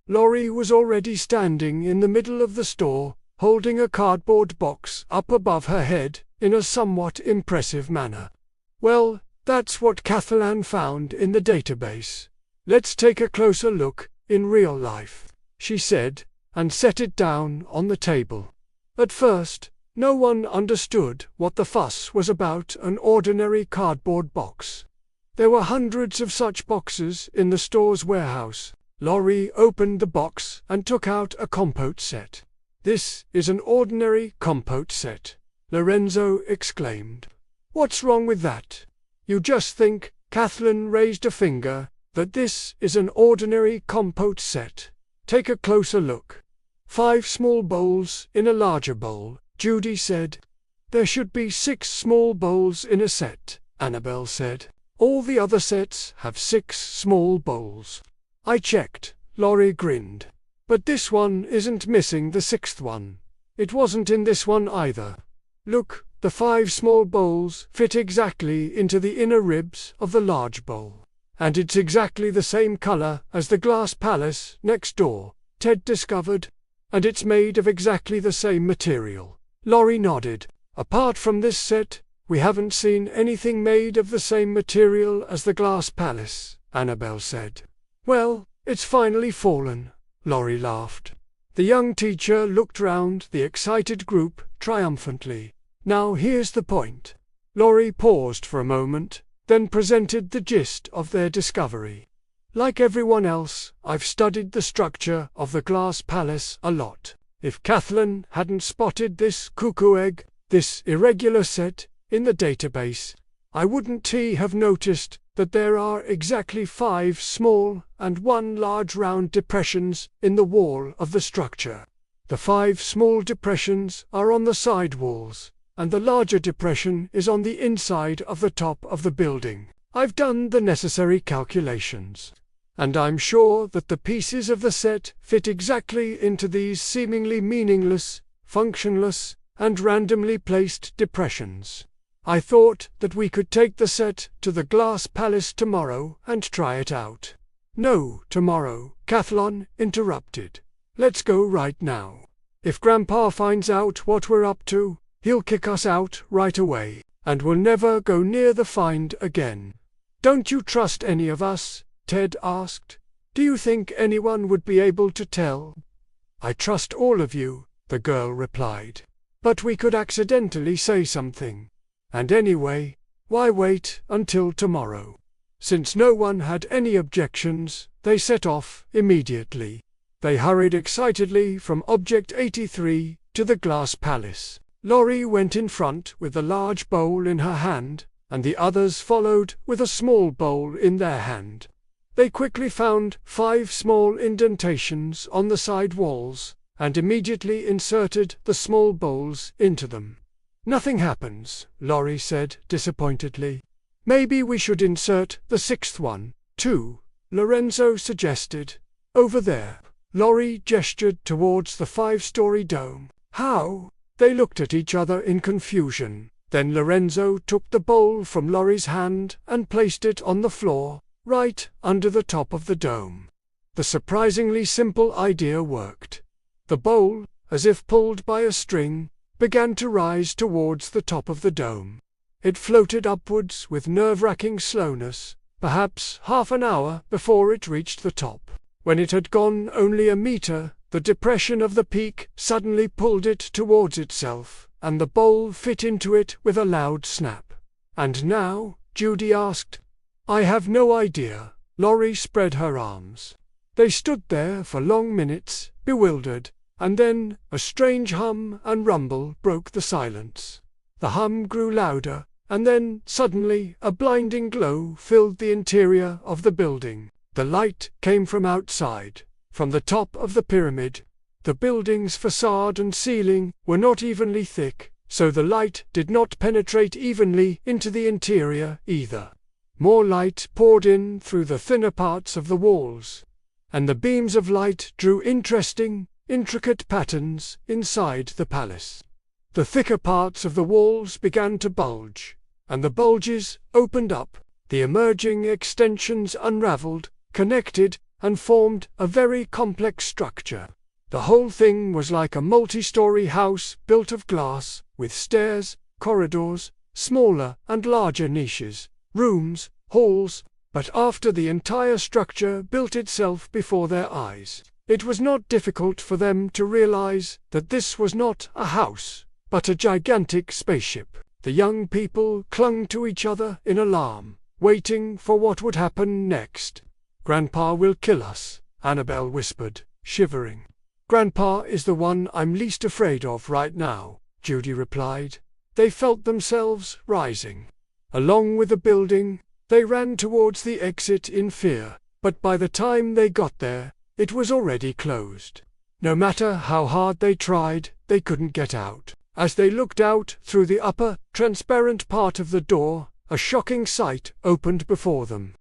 Laurie was already standing in the middle of the store, holding a cardboard box up above her head in a somewhat impressive manner. "Well, that's what Kathleen found in the database. Let's take a closer look in real life," she said, and set it down on the table. At first, no one understood what the fuss was about an ordinary cardboard box. There were hundreds of such boxes in the store's warehouse. Laurie opened the box and took out a compote set. "This is an ordinary compote set," Lorenzo exclaimed. "What's wrong with that? You just think," Kathleen raised a finger, "that this is an ordinary compote set. Take a closer look. 5 small bowls in a larger bowl," Judy said. "There should be 6 small bowls in a set," Annabelle said. "All the other sets have 6 small bowls." "I checked," Laurie grinned. "But this one isn't missing the 6th one. It wasn't in this one either. Look, the 5 small bowls fit exactly into the inner ribs of the large bowl. And it's exactly the same color as the glass palace next door," Ted discovered. "And it's made of exactly the same material." Laurie nodded. "Apart from this set, we haven't seen anything made of the same material as the glass palace," Annabelle said. "Well, it's finally fallen," Laurie laughed. The young teacher looked round the excited group triumphantly. "Now here's the point." Laurie paused for a moment, then presented the gist of their discovery. "Like everyone else, I've studied the structure of the glass palace a lot. If Kathleen hadn't spotted this cuckoo egg, this irregular set, in the database, I wouldn't have noticed that there are exactly 5 small and 1 large round depressions in the wall of the structure. The 5 small depressions are on the side walls, and the larger depression is on the inside of the top of the building. I've done the necessary calculations, and I'm sure that the pieces of the set fit exactly into these seemingly meaningless, functionless, and randomly placed depressions. I thought that we could take the set to the glass palace tomorrow and try it out." "No, tomorrow," Kathleen interrupted. "Let's go right now. If Grandpa finds out what we're up to, he'll kick us out right away, and we'll never go near the find again." "Don't you trust any of us?" Ted asked. "Do you think anyone would be able to tell?" "I trust all of you," the girl replied. "But we could accidentally say something. And anyway, why wait until tomorrow?" Since no one had any objections, they set off immediately. They hurried excitedly from Object 83 to the glass palace. Laurie went in front with a large bowl in her hand, and the others followed with a small bowl in their hand. They quickly found 5 small indentations on the side walls, and immediately inserted the small bowls into them. "Nothing happens," Laurie said disappointedly. "Maybe we should insert the 6th one, too," Lorenzo suggested. "Over there." Laurie gestured towards the 5-story dome. "How?" They looked at each other in confusion. Then Lorenzo took the bowl from Laurie's hand and placed it on the floor, right under the top of the dome. The surprisingly simple idea worked. The bowl, as if pulled by a string, began to rise towards the top of the dome. It floated upwards with nerve-wracking slowness, perhaps half an hour before it reached the top. When it had gone only a meter, the depression of the peak suddenly pulled it towards itself, and the bowl fit into it with a loud snap. "And now?" Judy asked. "I have no idea." Laurie spread her arms. They stood there for long minutes, bewildered, and then a strange hum and rumble broke the silence. The hum grew louder, and then suddenly a blinding glow filled the interior of the building. The light came from outside, from the top of the pyramid. The building's facade and ceiling were not evenly thick, so the light did not penetrate evenly into the interior either. More light poured in through the thinner parts of the walls, and the beams of light drew interesting, intricate patterns inside the palace. The thicker parts of the walls began to bulge, and the bulges opened up, the emerging extensions unraveled, connected, and formed a very complex structure. The whole thing was like a multi-story house built of glass, with stairs, corridors, smaller and larger niches, rooms, halls, but after the entire structure built itself before their eyes, it was not difficult for them to realize that this was not a house, but a gigantic spaceship. The young people clung to each other in alarm, waiting for what would happen next. "Grandpa will kill us," Annabelle whispered, shivering. "Grandpa is the one I'm least afraid of right now," Judy replied. They felt themselves rising. Along with the building, they ran towards the exit in fear, but by the time they got there, it was already closed. No matter how hard they tried, they couldn't get out. As they looked out through the upper, transparent part of the door, a shocking sight opened before them.